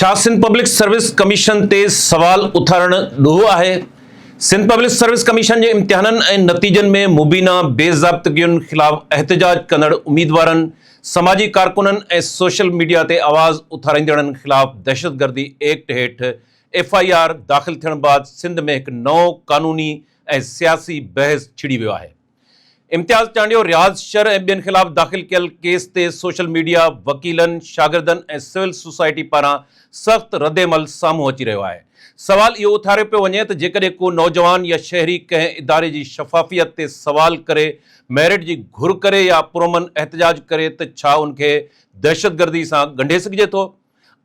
छा Sindh public service commission ते सवाल उथारण ॾुहो आहे। सिंध पब्लिक सर्विस कमीशन जे इम्तिहाननि ऐं नतीजनि में मुबीना बेज़ाब्तगियुनि ख़िलाफ़ एहतजाज कंदड़ उम्मीदवारनि, समाजी कारकुननि ऐं सोशल मीडिया ते आवाज़ उथारींदड़नि ख़िलाफ़ दहशतगर्दी एक्ट हेठि FIR दाख़िल थियण बाद सिंध में हिकु नओं क़ानूनी ऐं सियासी बहस छिड़ी वियो आहे। इम्तियाज़ चांडियो, रियाज़ शर ऐं ॿियनि ख़िलाफ़ दाख़िल कयल केस ते सोशल मीडिया, वकीलनि, शागिर्दनि ऐं सिविल सोसाइटी पारां सख़्त रद्देमल साम्हूं अची रहियो आहे। सवाल इहो उथारियो पियो वञे त जेकॾहिं को नौजवान या शहरी कंहिं इदारे जी शफ़ाफ़ियत ते सवाल करे, मेरिट जी घुर करे या पुरअमन एहतजाज करे त छा उनखे दहशतगर्दी सां ॻंढे सघिजे थो।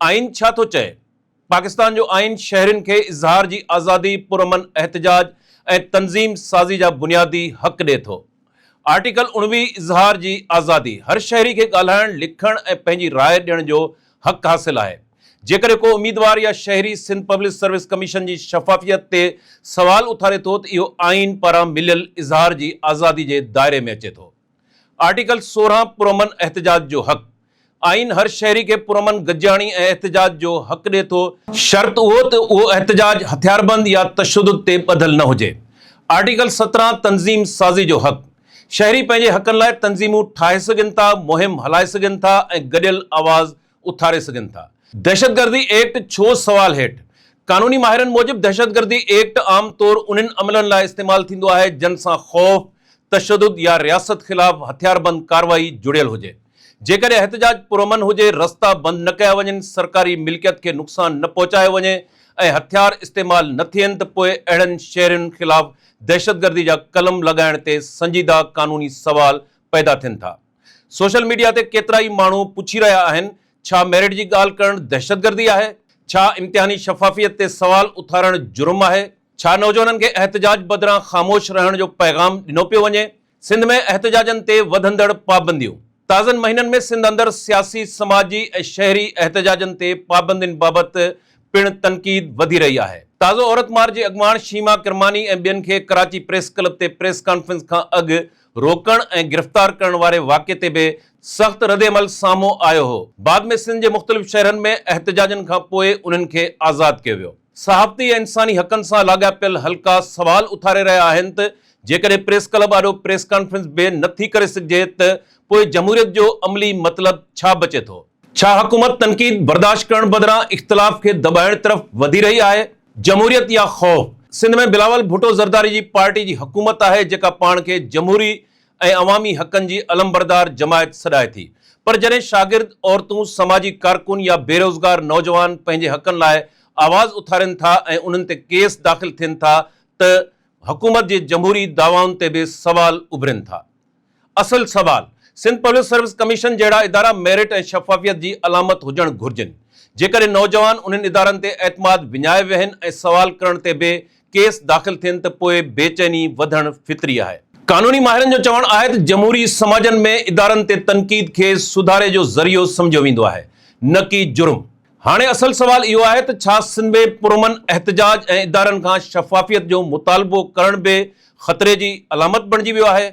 आइन छा थो चए? पाकिस्तान जो आइन शहरियुनि खे इज़हार जी आज़ादी, पुरअमन एहतजाज ऐं तंज़ीम साज़ी जा बुनियादी हक़ ॾिए थो। आर्टिकल 19 इज़हार जी आज़ादी, हर शहरी खे ॻाल्हाइण, लिखण ऐं पंहिंजी राय ॾियण जो हक़ हासिल आहे। जेकॾहिं को उम्मीदवार या शहरी सिंध पब्लिक सर्विस कमीशन जी शफ़ाफ़ियत ते सवाल उथारे थो त इहो आइन पारां मिलियल इज़हार जी आज़ादी जे दायरे में अचे थो। आर्टिकल 16 पुरअमन एहतजाज जो हक़, आइन हर शहरी खे पुरअमन गॾिजाणी ऐं एहतजाज जो हक़ ॾिए थो। शर्त उहो त उहो एहतजाज हथियारबंद या तशद्दुद ते ॿधल न हुजे। आर्टिकल 17 तंज़ीम साज़ी जो हक़, शहरी पंहिंजे हक़नि लाइ तंज़ीमूं ठाहे सघनि था, मुहिम हलाए सघनि था ऐं गॾियल आवाज़ उथारे सघनि था। दहशतगर्दी एक्ट छो सवाल हेठि? क़ानूनी माहिरनि मूजिबि दहशतगर्दी एक्ट आम तौर उन्हनि अमलनि लाइ इस्तेमालु थींदो आहे जिन सां ख़ौफ़, तशद्दुद या रियासत ख़िलाफ़ हथियारबंद कार्रवाई जुड़ियल हुजे। जेकॾहिं एहतजाज पुरअमन हुजे, रस्ता बंदि न कया वञनि, सरकारी मिल्कियत खे नुक़सान न पहुचायो वञे ऐं हथियार इस्तेमालु न थियनि त पोइ अहिड़नि शहरियुनि ख़िलाफ़ दहशतगर्दी जा कलम लॻाइण ते संजीदा क़ानूनी सवाल पैदा थियनि था। सोशल मीडिया ते केतिरा ई माण्हू पुछी रहिया आहिनि, छा मेरिट जी ॻाल्हि करणु दहशतगर्दी आहे? छा इम्तिहानी शफ़ाफ़ियत ते सवाल उथारणु जुर्म आहे? छा नौजवाननि खे एहतजाज बदिरां ख़ामोश रहण जो पैगाम ॾिनो पियो वञे? सिंध में एहतजाजनि ते वधंदड़ पाबंदियूं। ताज़नि महीननि में सिंध अंदरि सियासी, समाजी ऐं शहरी एहतजाजनि ते पाबंदियुनि बाबति पिणु तनक़ीद वधी रही आहे। ताज़ो औरत मार्च जे अॻुवाण शीमा किरमानी ऐं ॿियनि खे कराची प्रेस क्लब ते प्रेस कॉन्फ्रेंस खां अॻु रोकण ऐं गिरफ़्तार करण वारे वाक़े ते बि सख़्त रद्देमल साम्हूं आयो हो। बाद में सिंध जे मुख़्तलिफ़ शहरनि में एहतजाजनि खां पोइ उन्हनि खे आज़ादु कयो वियो। सहाफ़ती ऐं इंसानी हक़नि सां लाॻापियल हल्का सवाल उथारे रहिया आहिनि त जेकॾहिं प्रेस क्लब आॾो प्रेस कॉन्फ्रेंस बि नथी करे सघिजे त पोइ जमहूरियत जो अमली मतिलबु छा बचे थो? छा हुकूमत तनक़ीद बर्दाश्त करण बदिरां इख़्तिलाफ़ खे दॿाइण तरफ़ वधी रही आहे? जमहूरियत या ख़ौफ़? सिंध में बिलावल भुट्टो ज़रदारी जी पार्टी जी हुकूमत आहे जेका पाण खे जमहूरी ऐं अवामी हक़नि जी अलमबरदार जमायत सॾाए थी। पर जॾहिं शागिर्द, औरतूं, समाजी कारकुन या बेरोज़गार नौजवान पंहिंजे हक़नि लाइ आवाज़ उथारनि था ऐं उन्हनि ते केस दाख़िल थियनि था त हुकूमत जे जमहूरी दावाउनि ते बि सवाल उभरनि था। असल सवाल, सिंध पब्लिक सर्विस कमीशन जहिड़ा इदारा मेरिट ऐं शफ़ाफ़ियत जी अलामत हुजणु घुरिजनि। जेकॾहिं नौजवान उन्हनि इदारनि ते एतमाद विञाए वेहनि ऐं सवाल करण ते बि केस दाख़िल थियनि त पोइ बेचैनी वधणु फितरी आहे। क़ानूनी माहिरनि जो चवणु आहे त जमहूरी समाजनि में इदारनि ते तनक़ीद खे सुधारे जो ज़रियो सम्झियो वेंदो आहे, न कि जुर्म। हाणे असल सवाल इहो आहे त छा सिंध में पुरअमन एहतजाज ऐं इदारनि खां शफ़ाफ़ियत जो मुतालबो करण बि ख़तरे जी अलामत बणिजी वियो आहे?